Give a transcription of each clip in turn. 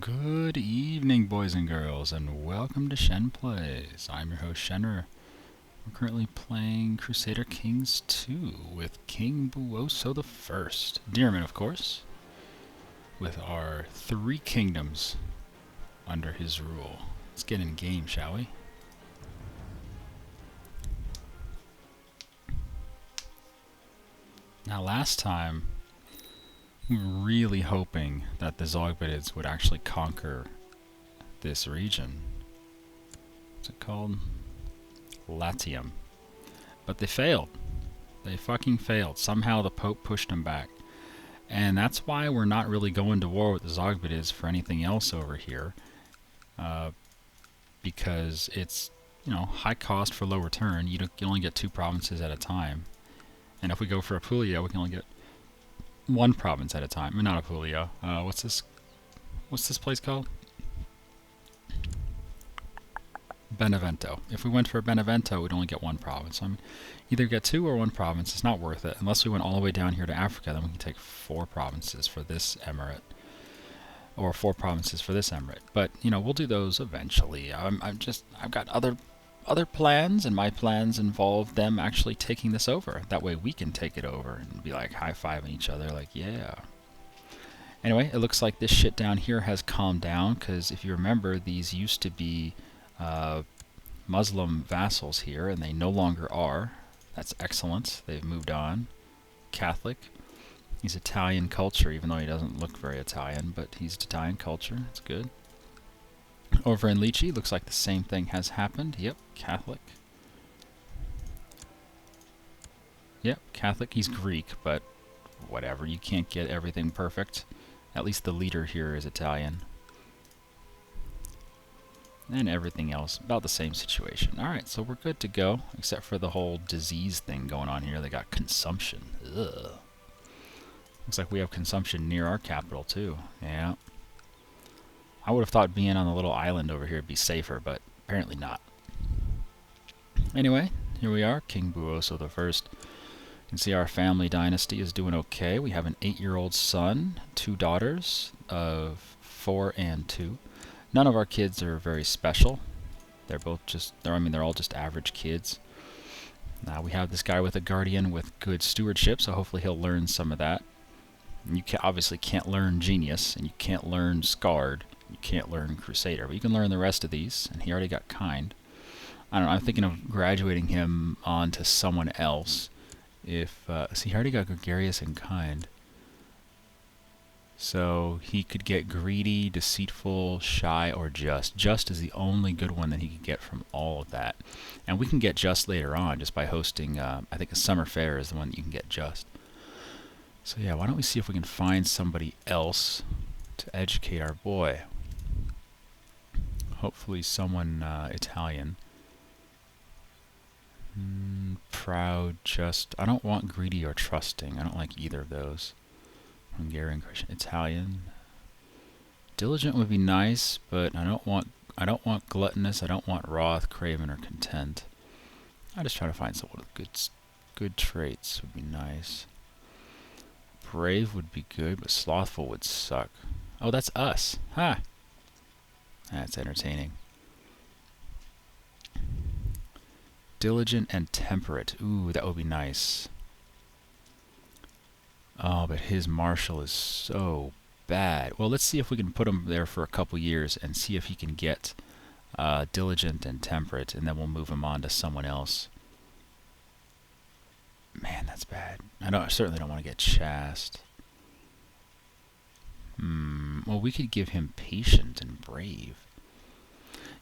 Good evening, boys and girls, and welcome to Shen Plays. I'm your host, Shenner. We're currently playing Crusader Kings 2 with King Buoso the First, Dearman, of course, with our 3 kingdoms under his rule. Let's get in game, shall we? Now, last time, we were really hoping that the Zogbedids would actually conquer this region. What's it called? Latium. But they failed. They fucking failed. Somehow the Pope pushed them back. And that's why we're not really going to war with the Zogbedids for anything else over here. Because it's, high cost for low return. You only get 2 provinces at a time. And if we go for Apulia, we can only get 1 province at a time. Not Apulia. What's this place called? Benevento. If we went for Benevento, we'd only get 1 province. I mean, either get 2 or 1 province. It's not worth it. Unless we went all the way down here to Africa, then we can take 4 provinces for this emirate. Or 4 provinces for this emirate. But, we'll do those eventually. I've got other plans, and my plans involve them actually taking this over. That way we can take it over and be like high-fiving each other like, yeah. Anyway, it looks like this shit down here has calmed down, because if you remember, these used to be Muslim vassals here, and they no longer are. That's excellent. They've moved on. Catholic. He's Italian culture, even though he doesn't look very Italian, but he's Italian culture. It's good. Over in Lychee, looks like the same thing has happened. Yep, Catholic. Yep, Catholic. He's Greek, but whatever. You can't get everything perfect. At least the leader here is Italian. And everything else, about the same situation. Alright, so we're good to go, except for the whole disease thing going on here. They got consumption. Ugh. Looks like we have consumption near our capital, too. Yeah. I would have thought being on the little island over here would be safer, but apparently not. Anyway, here we are, King Buoso the First. You can see our family dynasty is doing okay. We have an 8-year-old son, 2 daughters of 4 and 2. None of our kids are very special. They're all just average kids. We have this guy with a guardian with good stewardship, so hopefully he'll learn some of that. You obviously can't learn Genius, and you can't learn Scarred. You can't learn Crusader, but you can learn the rest of these, and he already got Kind. I don't know, I'm thinking of graduating him on to someone else. See, he already got Gregarious and Kind. So he could get Greedy, Deceitful, Shy, or Just. Just is the only good one that he could get from all of that. And we can get Just later on, just by hosting, I think a Summer Fair is the one that you can get Just. So yeah, why don't we see if we can find somebody else to educate our boy. Hopefully someone Italian. Proud, Just. I don't want Greedy or Trusting. I don't like either of those. Hungarian, Christian, Italian. Diligent would be nice, but I don't want gluttonous. I don't want wroth, craven, or content. I'm just trying to find someone with good traits would be nice. Brave would be good, but slothful would suck. Oh, that's us. Ha! That's entertaining. Diligent and temperate. Ooh, that would be nice. Oh, but his marshal is so bad. Well, let's see if we can put him there for a couple years and see if he can get diligent and temperate, and then we'll move him on to someone else. Man, that's bad. I certainly don't want to get Chaste. Well, we could give him Patient and Brave.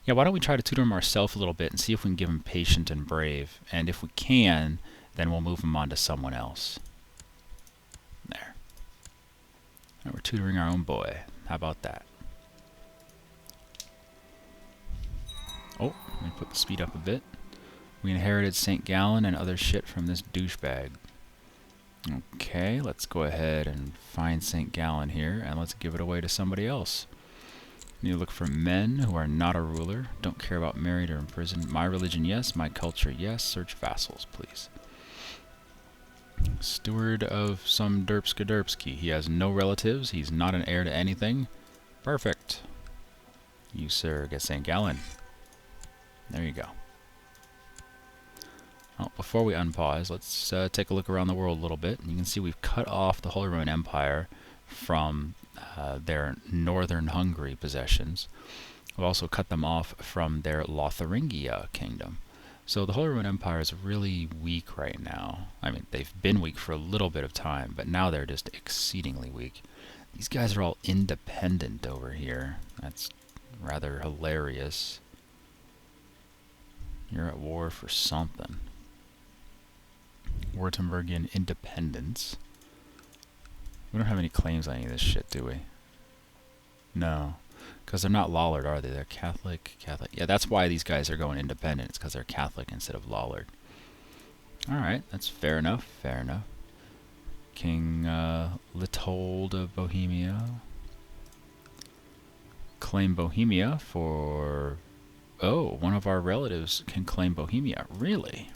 Yeah, why don't we try to tutor him ourselves a little bit and see if we can give him Patient and Brave. And if we can, then we'll move him on to someone else. There. And we're tutoring our own boy. How about that? Oh, let me put the speed up a bit. We inherited St. Gallen and other shit from this douchebag. Okay, let's go ahead and find St. Gallen here, and let's give it away to somebody else. We need to look for men who are not a ruler, don't care about married or imprisoned. My religion, yes. My culture, yes. Search vassals, please. Steward of some Derpska Derpski. He has no relatives. He's not an heir to anything. Perfect. You, sir, get St. Gallen. There you go. Well, before we unpause, let's take a look around the world a little bit. You can see we've cut off the Holy Roman Empire from their northern Hungary possessions. We've also cut them off from their Lotharingia kingdom. So the Holy Roman Empire is really weak right now. I mean, they've been weak for a little bit of time, but now they're just exceedingly weak. These guys are all independent over here. That's rather hilarious. You're at war for something. Württembergian independence. We don't have any claims on any of this shit, do we? No. Because they're not Lollard, are they? They're Catholic. Yeah, that's why these guys are going independent. It's because they're Catholic instead of Lollard. Alright, that's fair enough. Fair enough. King Litold of Bohemia. Claim Bohemia for... Oh, one of our relatives can claim Bohemia. Really?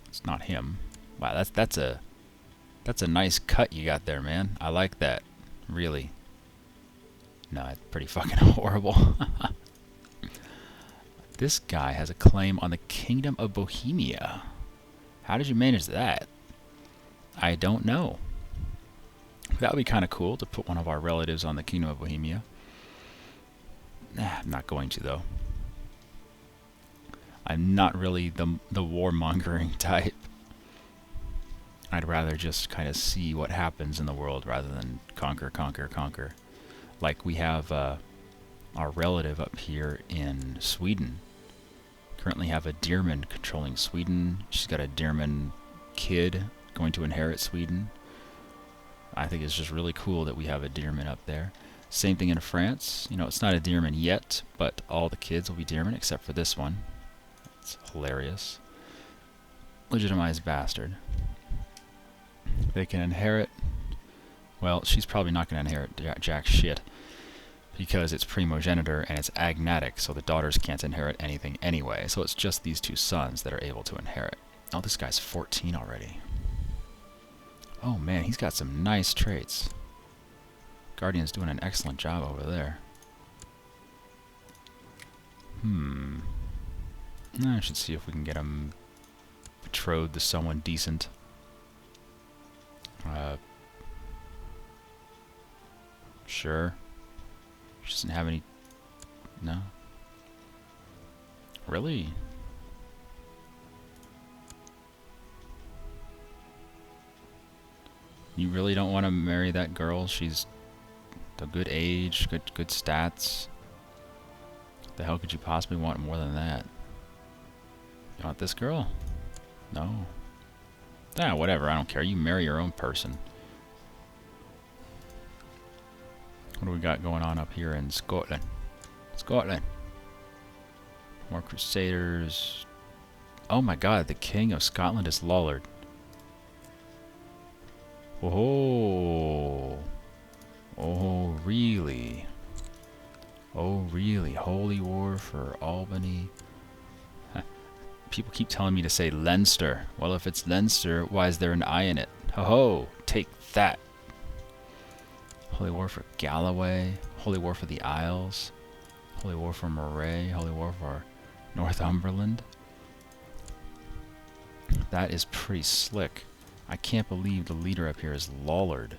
It's not him. Wow, that's a nice cut you got there, man. I like that. Really. No, it's pretty fucking horrible. This guy has a claim on the Kingdom of Bohemia. How did you manage that? I don't know. That would be kind of cool to put one of our relatives on the Kingdom of Bohemia. I'm not going to, though. I'm not really the warmongering type. I'd rather just kind of see what happens in the world rather than conquer. Like we have our relative up here in Sweden. Currently have a Deerman controlling Sweden. She's got a Deerman kid going to inherit Sweden. I think it's just really cool that we have a Deerman up there. Same thing in France. You know, it's not a Deerman yet, but all the kids will be Deerman except for this one. It's hilarious. Legitimized bastard. They can inherit... Well, she's probably not going to inherit jack shit because it's primogenitor and it's agnatic, so the daughters can't inherit anything anyway. So it's just these two sons that are able to inherit. Oh, this guy's 14 already. Oh man, he's got some nice traits. Guardian's doing an excellent job over there. I should see if we can get him betrothed to someone decent. Sure. She doesn't have any... No. Really? You really don't want to marry that girl? She's a good age, good stats. What the hell could you possibly want more than that? You want this girl? No. Ah, whatever, I don't care. You marry your own person. What do we got going on up here in Scotland? Scotland. More Crusaders. Oh my god, the King of Scotland is Lollard. Oh. Oh, really? Oh, really? Holy War for Albany? People keep telling me to say Leinster. Well, if it's Leinster, why is there an I in it? Ho-ho! Take that! Holy War for Galloway. Holy War for the Isles. Holy War for Moray. Holy War for Northumberland. That is pretty slick. I can't believe the leader up here is Lollard.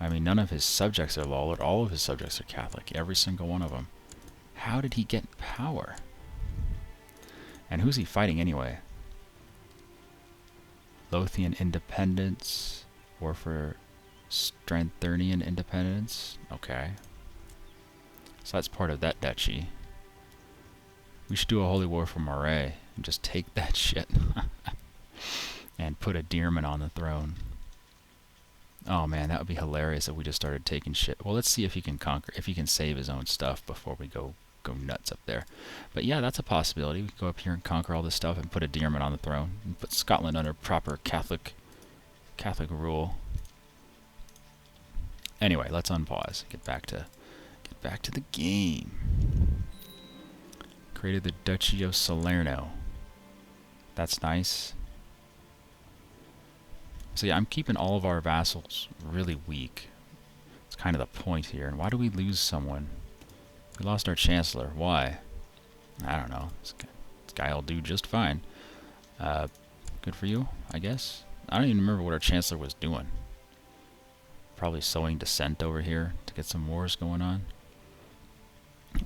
I mean, none of his subjects are Lollard. All of his subjects are Catholic. Every single one of them. How did he get power? And who's he fighting anyway? Lothian independence. War for Stranthurnian independence. Okay. So that's part of that duchy. We should do a holy war for Moray and just take that shit. And put a Deerman on the throne. Oh man, that would be hilarious if we just started taking shit. Well, let's see if he can conquer, if he can save his own stuff before we go nuts up there. But yeah, that's a possibility. We can go up here and conquer all this stuff and put a Deerman on the throne and put Scotland under proper Catholic rule. Anyway, let's unpause. Get back to the game. Created the Duchy of Salerno. That's nice. So yeah, I'm keeping all of our vassals really weak. It's kind of the point here. And why do we lose someone? We lost our chancellor. Why? I don't know. This guy will do just fine. Good for you, I guess. I don't even remember what our chancellor was doing. Probably sowing dissent over here to get some wars going on.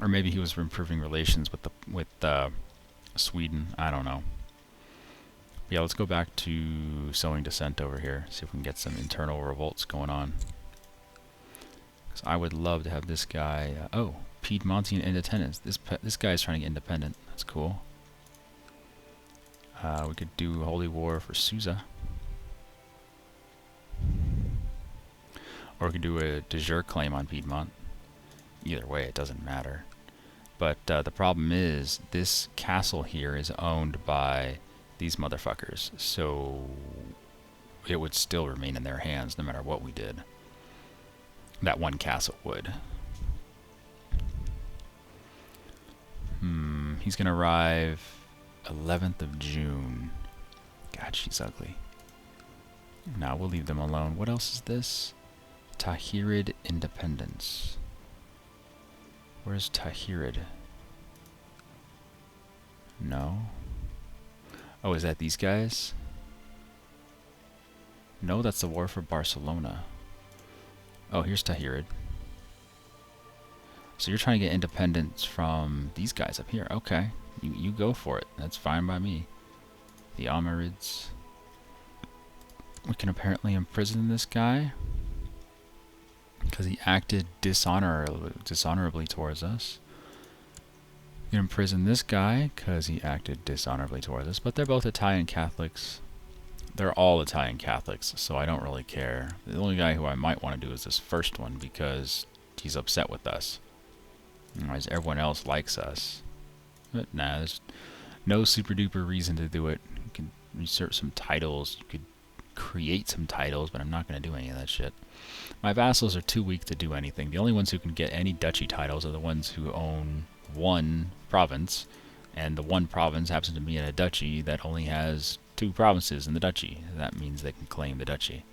Or maybe he was improving relations with Sweden. I don't know. Yeah, let's go back to sowing dissent over here. See if we can get some internal revolts going on. Because I would love to have this guy. Oh, Piedmontian independence. This guy is trying to get independent. That's cool. We could do Holy War for Susa. Or we could do a de jure claim on Piedmont. Either way, it doesn't matter. But the problem is, this castle here is owned by these motherfuckers. So it would still remain in their hands no matter what we did. That one castle would. He's going to arrive 11th of June. God, she's ugly. Now we'll leave them alone. What else is this? Tahirid Independence. Where's Tahirid? No. Oh, is that these guys? No, that's the war for Barcelona. Oh, here's Tahirid. So you're trying to get independence from these guys up here. Okay. You go for it. That's fine by me. The Amarids. We can apparently imprison this guy because he acted dishonorably towards us. We can imprison this guy because he acted dishonorably towards us. But they're both Italian Catholics. They're all Italian Catholics, so I don't really care. The only guy who I might want to do is this first one because he's upset with us. Otherwise, everyone else likes us. But nah, there's no super duper reason to do it. You can insert some titles. You could create some titles, but I'm not going to do any of that shit. My vassals are too weak to do anything. The only ones who can get any duchy titles are the ones who own one province, and the one province happens to be in a duchy that only has 2 provinces in the duchy. That means they can claim the duchy.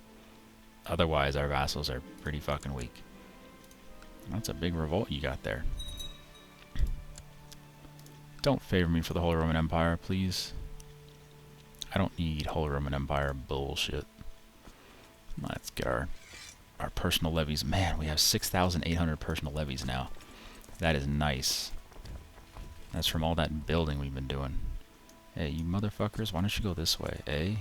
Otherwise, our vassals are pretty fucking weak. That's a big revolt you got there. Don't favor me for the Holy Roman Empire, please. I don't need Holy Roman Empire bullshit. Let's get our personal levies. Man, we have 6,800 personal levies now. That is nice. That's from all that building we've been doing. Hey, you motherfuckers, why don't you go this way, eh?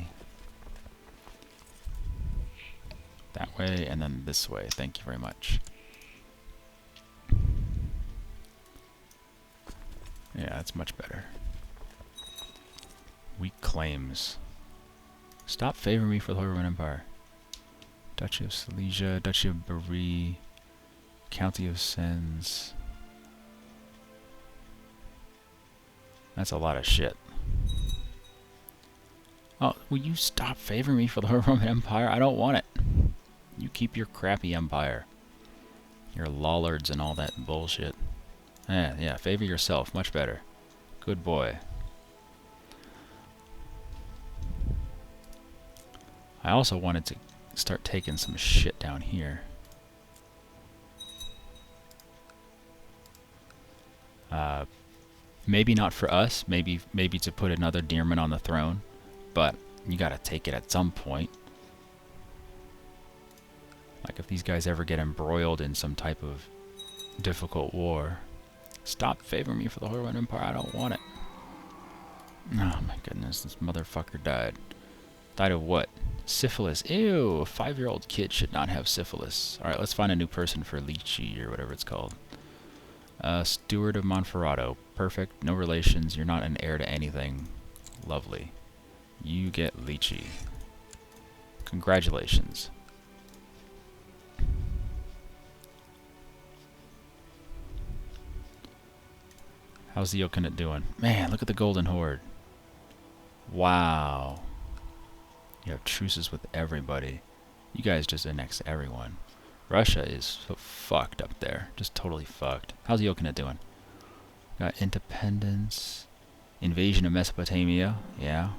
That way, and then this way. Thank you very much. Yeah, that's much better. Weak claims. Stop favoring me for the Holy Roman Empire. Duchy of Silesia, Duchy of Berry, County of Sens. That's a lot of shit. Oh, will you stop favoring me for the Holy Roman Empire? I don't want it. You keep your crappy empire. Your lollards and all that bullshit. Yeah, favor yourself. Much better. Good boy. I also wanted to start taking some shit down here. Maybe not for us. Maybe to put another Dearman on the throne. But you gotta take it at some point. Like if these guys ever get embroiled in some type of difficult war. Stop favoring me for the Holy Roman Empire. I don't want it. Oh my goodness, this motherfucker died. Died of what? Syphilis. Ew, a 5-year-old kid should not have syphilis. Alright, let's find a new person for Lychee or whatever it's called. Steward of Monferrato. Perfect. No relations. You're not an heir to anything. Lovely. You get Lychee. Congratulations. How's the Yokinut doing? Man, look at the Golden Horde. Wow. You have truces with everybody. You guys just annex everyone. Russia is so fucked up there. Just totally fucked. How's the Yokinut doing? Got independence. Invasion of Mesopotamia. Yeah.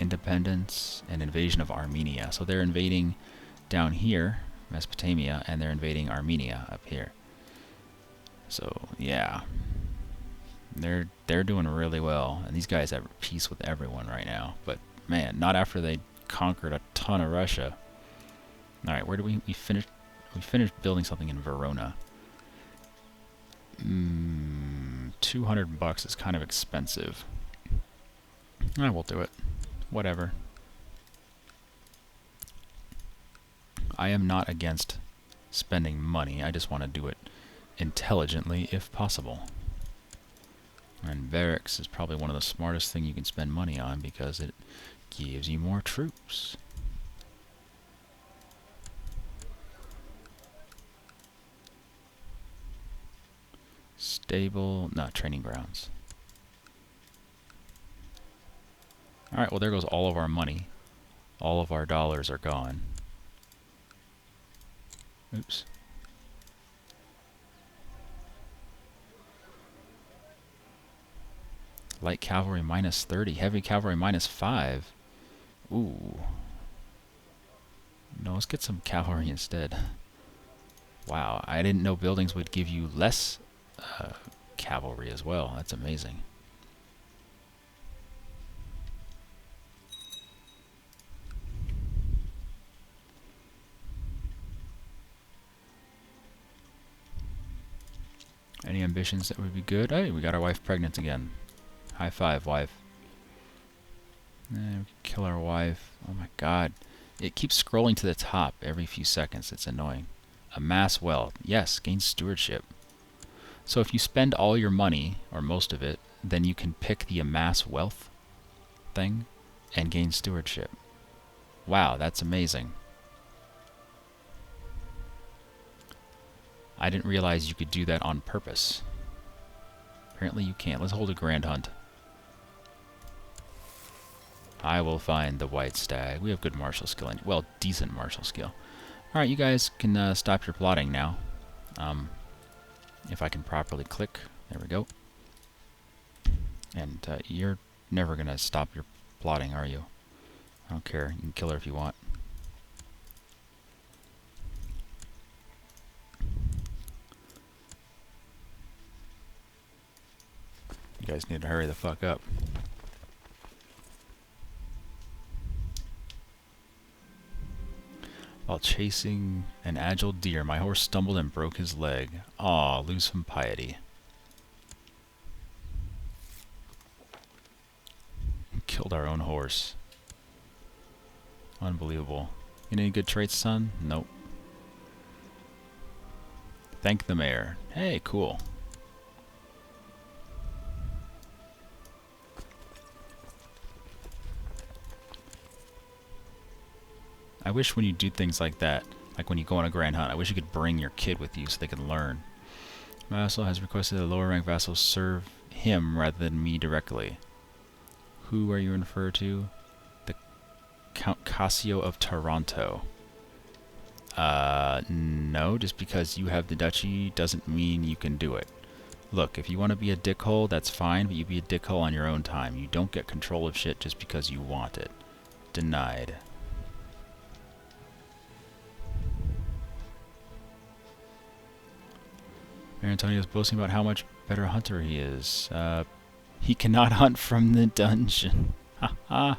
Independence and invasion of Armenia. So they're invading down here. Mesopotamia, and they're invading Armenia up here. So yeah, they're doing really well, and these guys have peace with everyone right now. But man, not after they conquered a ton of Russia. All right, where do we finish? We finished building something in Verona. 200 bucks is kind of expensive. I will do it. Whatever. I am not against spending money. I just want to do it intelligently if possible. And barracks is probably one of the smartest things you can spend money on because it gives you more troops. Stable, no, training grounds. Alright, well there goes all of our money. All of our dollars are gone. Oops. Light cavalry minus 30. Heavy cavalry minus 5. Ooh. No, let's get some cavalry instead. Wow, I didn't know buildings would give you less cavalry as well. That's amazing. Any ambitions that would be good? Hey, we got our wife pregnant again. High five, wife. We can kill our wife. Oh my god. It keeps scrolling to the top every few seconds. It's annoying. Amass wealth. Yes, gain stewardship. So if you spend all your money, or most of it, then you can pick the amass wealth thing and gain stewardship. Wow, that's amazing. I didn't realize you could do that on purpose. Apparently you can't. Let's hold a grand hunt. I will find the white stag. We have good martial skill. And, well, decent martial skill. Alright, you guys can stop your plotting now. If I can properly click. There we go. And you're never going to stop your plotting, are you? I don't care. You can kill her if you want. You guys need to hurry the fuck up. While chasing an agile deer, my horse stumbled and broke his leg. Aw, lose some piety. Killed our own horse. Unbelievable. Get any good traits, son? Nope. Thank the mayor. Hey, cool. I wish when you do things like that, like when you go on a grand hunt, I wish you could bring your kid with you so they can learn. Vassal has requested that lower rank vassals serve him rather than me directly. Who are you referring to? The Count Cassio of Taranto. No, just because you have the duchy doesn't mean you can do it. Look, if you want to be a dickhole, that's fine, but you be a dickhole on your own time. You don't get control of shit just because you want it. Denied. Mayor Antonio's boasting about how much better a hunter he is. He cannot hunt from the dungeon. Ha ha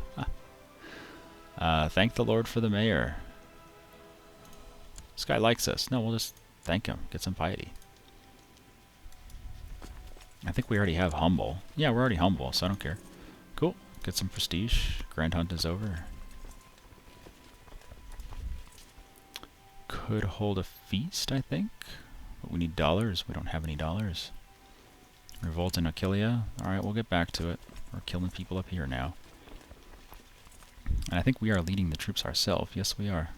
ha. Thank the Lord for the mayor. This guy likes us. No, we'll just thank him. Get some piety. I think we already have humble. Yeah, we're already humble, so I don't care. Cool. Get some prestige. Grand hunt is over. Could hold a feast, I think. But we need dollars. We don't have any dollars. Revolt in Aquileia. Alright, we'll get back to it. We're killing people up here now. And I think we are leading the troops ourselves. Yes, we are.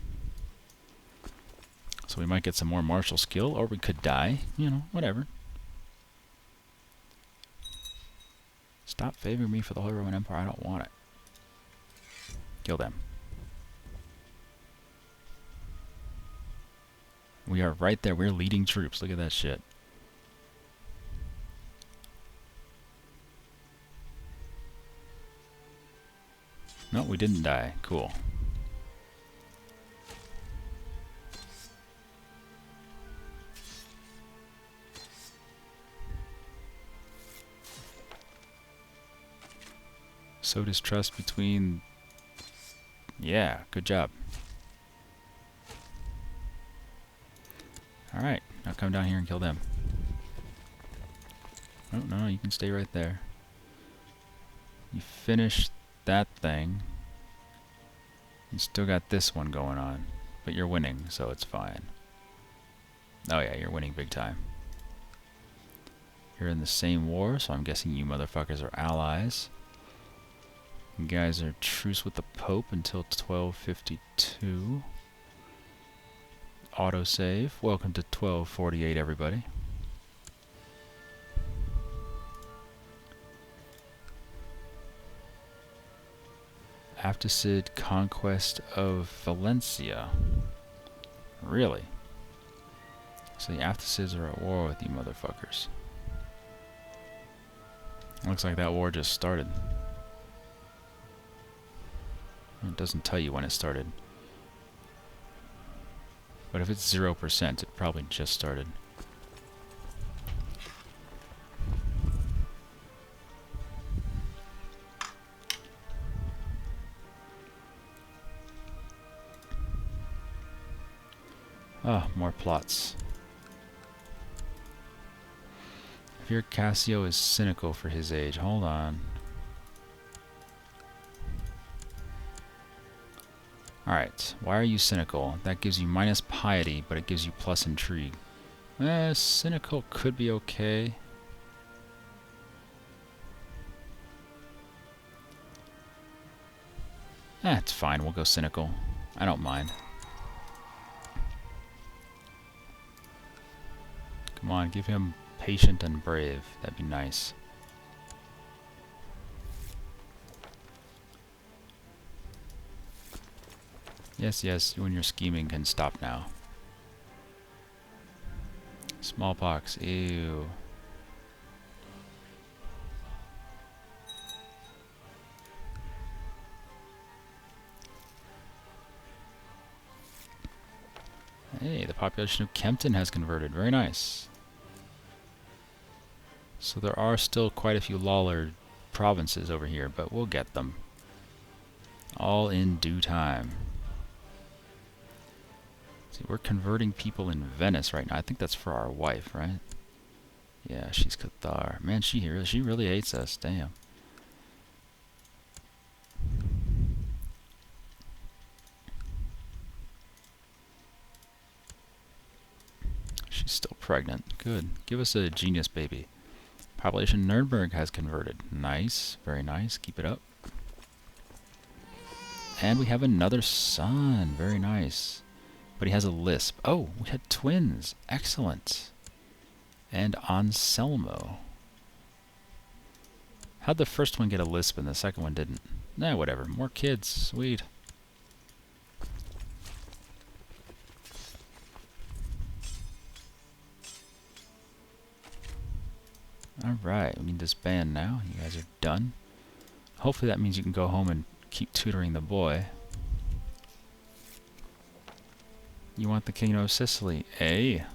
So we might get some more martial skill, or we could die. You know, whatever. Stop favoring me for the Holy Roman Empire. I don't want it. Kill them. We are right there. We're leading troops. Look at that shit. No, we didn't die. Cool. So distrust between... Yeah, good job. Alright, now come down here and kill them. Oh, no, you can stay right there. You finish that thing. You still got this one going on. But you're winning, so it's fine. Oh yeah, you're winning big time. You're in the same war, so I'm guessing you motherfuckers are allies. You guys are truce with the Pope until 1252. Autosave. Welcome to 1248, everybody. Aftacid conquest of Valencia. Really? So the Aftacids are at war with you motherfuckers. Looks like that war just started. It doesn't tell you when it started. But if it's 0%, it probably just started. Ah, more plots. I fear Cassio is cynical for his age. Hold on. Alright, why are you cynical? That gives you minus piety, but it gives you plus intrigue. Cynical could be okay. It's fine, we'll go cynical. I don't mind. Come on, give him patient and brave. That'd be nice. Yes, yes, you and your scheming can stop now. Smallpox, ew. Hey, the population of Kempton has converted. Very nice. So there are still quite a few Lawler provinces over here, but we'll get them. All in due time. See, we're converting people in Venice right now. I think that's for our wife, right? Yeah, she's Cathar. Man, she really hates us. Damn. She's still pregnant. Good. Give us a genius baby. Population Nuremberg has converted. Nice. Very nice. Keep it up. And we have another son. Very nice. But he has a lisp. Oh, we had twins. Excellent. And Anselmo. How'd the first one get a lisp and the second one didn't? Nah, whatever. More kids. Sweet. Alright, we need this band now. You guys are done. Hopefully that means you can go home and keep tutoring the boy. You want the Kingdom of Sicily, eh? How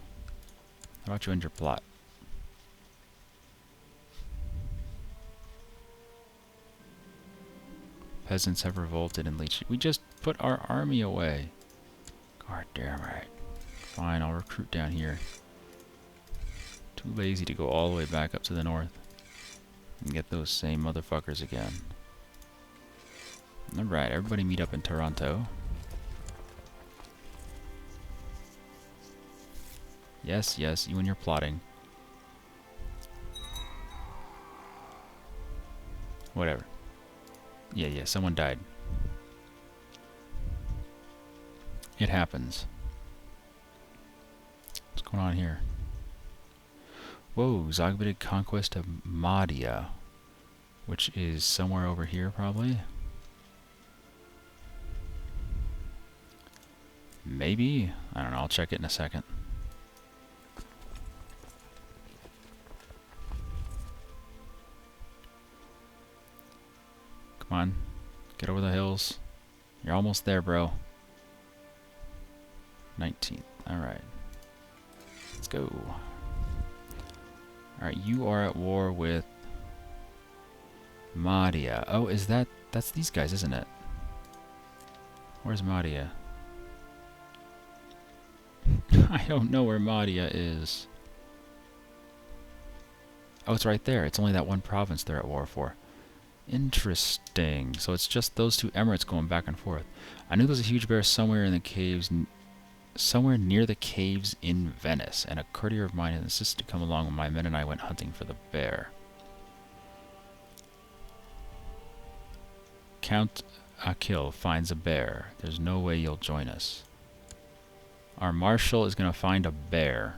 about you end your plot? Peasants have revolted and leached. We just put our army away. God damn right. Fine, I'll recruit down here. Too lazy to go all the way back up to the north and get those same motherfuckers again. Alright, everybody meet up in Toronto. Yes, yes, you and your plotting. Whatever. Yeah, someone died. It happens. What's going on here? Whoa, Zagabid conquest of Mahdia, which is somewhere over here probably. Maybe? I don't know, I'll check it in a second. Come on, get over the hills. You're almost there, bro. 19th, alright. Let's go. Alright, you are at war with Madia. Oh, is that... That's these guys, isn't it? Where's Madia? I don't know where Madia is. Oh, it's right there. It's only that one province they're at war for. Interesting. So it's just those two emirates going back and forth. I knew there was a huge bear somewhere in the caves, somewhere near the caves in Venice, and a courtier of mine had insisted to come along with my men, and I went hunting for the bear. Count Akil finds a bear. There's no way you'll join us. Our marshal is going to find a bear.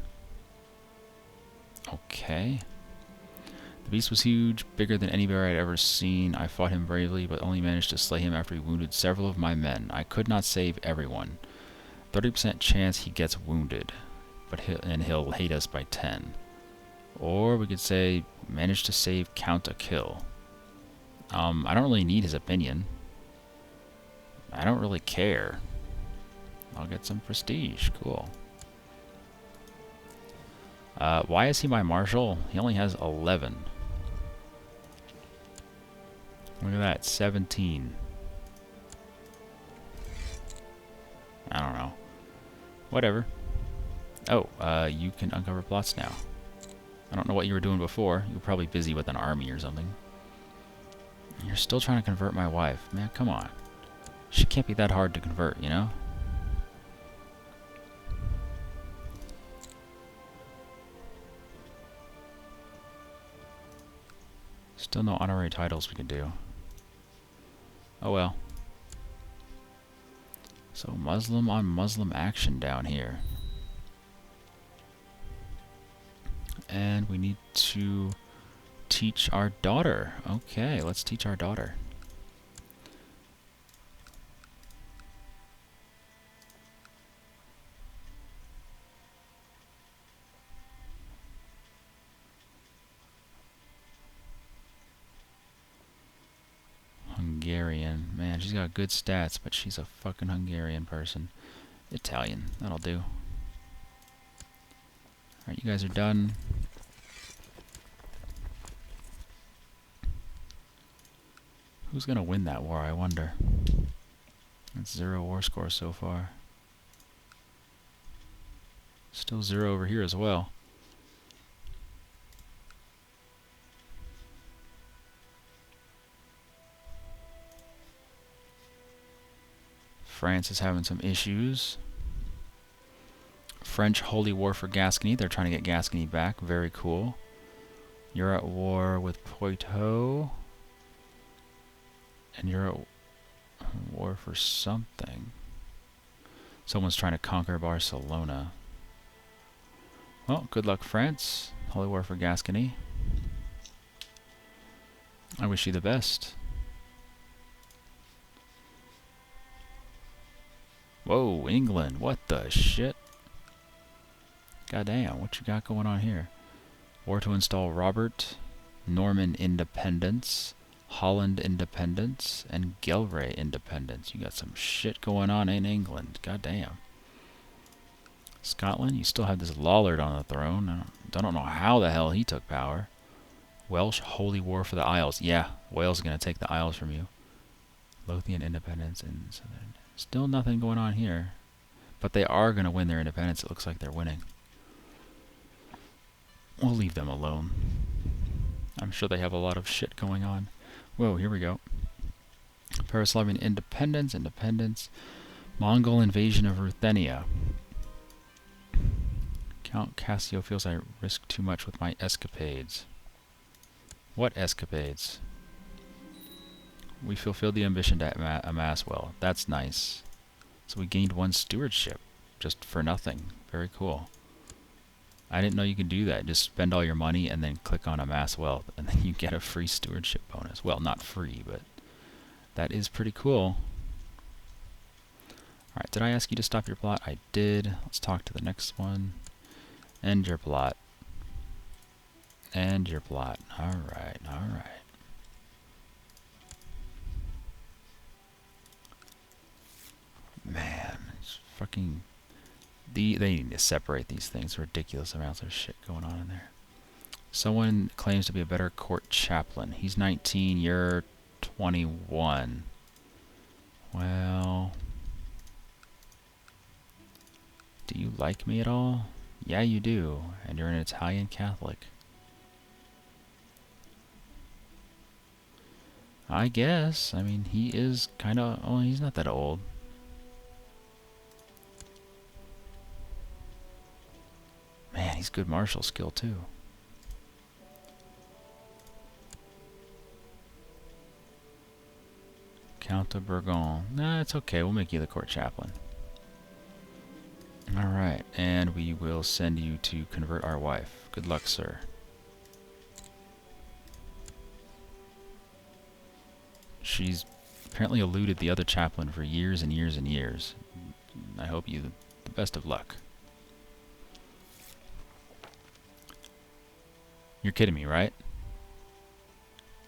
Okay. The beast was huge, bigger than any bear I'd ever seen. I fought him bravely, but only managed to slay him after he wounded several of my men. I could not save everyone. 30% chance he gets wounded, but he'll hate us by 10. Or we could say, managed to save Count Akil. I don't really need his opinion. I don't really care. I'll get some prestige. Cool. Why is he my marshal? He only has 11. Look at that, 17. I don't know. Whatever. Oh, you can uncover plots now. I don't know what you were doing before. You were probably busy with an army or something. You're still trying to convert my wife. Man, come on. She can't be that hard to convert, you know? Still no honorary titles we can do. Oh well. So Muslim on Muslim action down here. And we need to teach our daughter. Okay, let's teach our daughter. Hungarian. Man, she's got good stats, but she's a fucking Hungarian person. Italian. That'll do. Alright, you guys are done. Who's gonna win that war, I wonder? That's 0 war score so far. Still 0 over here as well. France is having some issues. French holy war for Gascony. They're trying to get Gascony back. Very cool. You're at war with Poitou. And you're at war for something. Someone's trying to conquer Barcelona. Well, good luck, France. Holy war for Gascony. I wish you the best. Whoa, England. What the shit? Goddamn, what you got going on here? War to install Robert, Norman independence, Holland independence, and Gelre independence. You got some shit going on in England. Goddamn. Scotland, you still have this Lollard on the throne. I don't know how the hell he took power. Welsh holy war for the Isles. Yeah, Wales is going to take the Isles from you. Lothian independence and southern. Still nothing going on here. But they are going to win their independence. It looks like they're winning. We'll leave them alone. I'm sure they have a lot of shit going on. Whoa, here we go. Paraslavian independence, independence. Mongol invasion of Ruthenia. Count Cassio feels I risk too much with my escapades. What escapades? We fulfilled the ambition to amass well. That's nice. So we gained 1 stewardship. Just for nothing. Very cool. I didn't know you could do that. Just spend all your money and then click on amass wealth. And then you get a free stewardship bonus. Well, not free, but that is pretty cool. Alright, did I ask you to stop your plot? I did. Let's talk to the next one. End your plot. End your plot. Alright, alright. Man, it's fucking... They need to separate these things. Ridiculous amounts of shit going on in there. Someone claims to be a better court chaplain. He's 19, you're 21. Well, do you like me at all? Yeah, you do. And you're an Italian Catholic. I guess. I mean, he is kind of... Oh, he's not that old. Man, he's good martial skill, too. Count de Bourgogne. Nah, it's okay. We'll make you the court chaplain. Alright, and we will send you to convert our wife. Good luck, sir. She's apparently eluded the other chaplain for years and years and years. I hope you the best of luck. You're kidding me, right?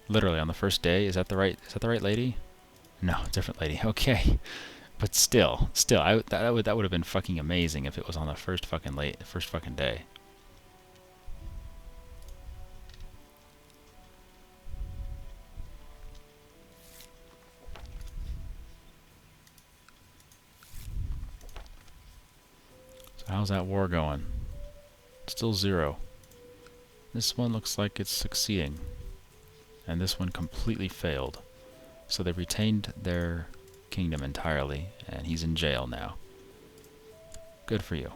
Literally on the first day. Is that the right lady? No, different lady. Okay. But still, that would have been fucking amazing if it was on the first fucking day. So how's that war going? Still 0. This one looks like it's succeeding. And this one completely failed. So they retained their kingdom entirely, and he's in jail now. Good for you.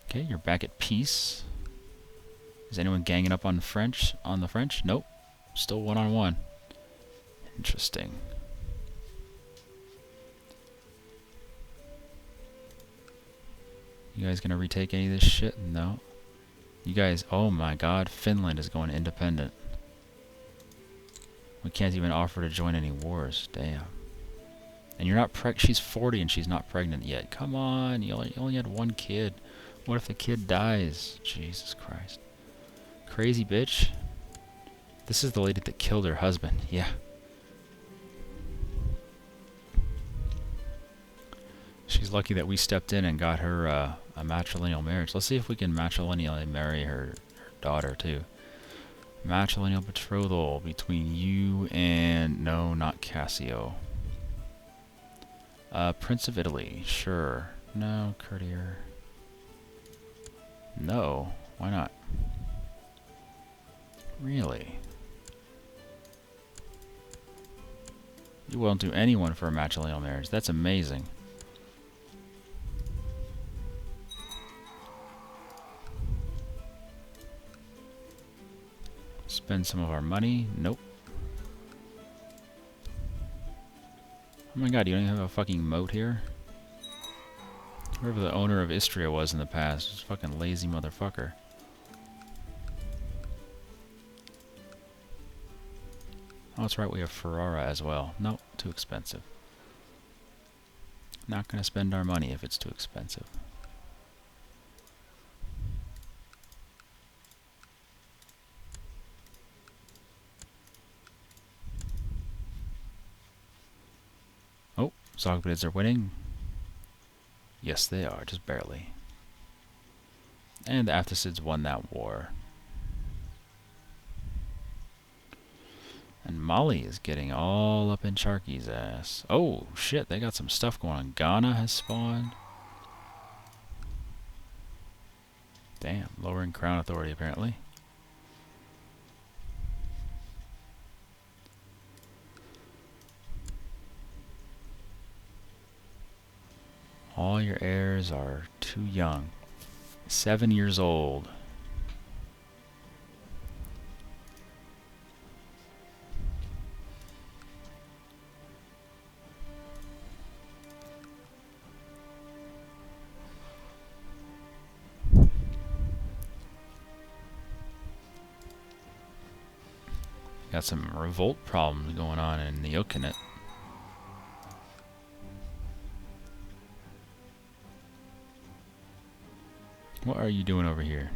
Okay, you're back at peace. Is anyone ganging up on the French? Nope. Still 1-on-1. Interesting. You guys gonna retake any of this shit? No. You guys, oh my god, Finland is going independent. We can't even offer to join any wars. Damn. And you're not she's 40 and she's not pregnant yet. Come on, you only had 1 kid. What if the kid dies? Jesus Christ. Crazy bitch. This is the lady that killed her husband. Yeah. She's lucky that we stepped in and got her a matrilineal marriage. Let's see if we can matrilineally marry her daughter too. Matrilineal betrothal between you and... No, not Cassio. Prince of Italy. Sure. No, courtier. No. Why not? Really? You won't do anyone for a matrilineal marriage. That's amazing. Spend some of our money. Nope. Oh my god, you don't even have a fucking moat here? Whoever the owner of Istria was in the past was a fucking lazy motherfucker. Oh, that's right, we have Ferrara as well. Nope, too expensive. Not gonna spend our money if it's too expensive. Oh, Zogbids are winning. Yes, they are, just barely. And the Afticids won that war. And Mali is getting all up in Charky's ass. Oh, shit, they got some stuff going on. Ghana has spawned. Damn, lowering crown authority apparently. All your heirs are too young. 7 years old. Got some revolt problems going on in the Okinet. What are you doing over here?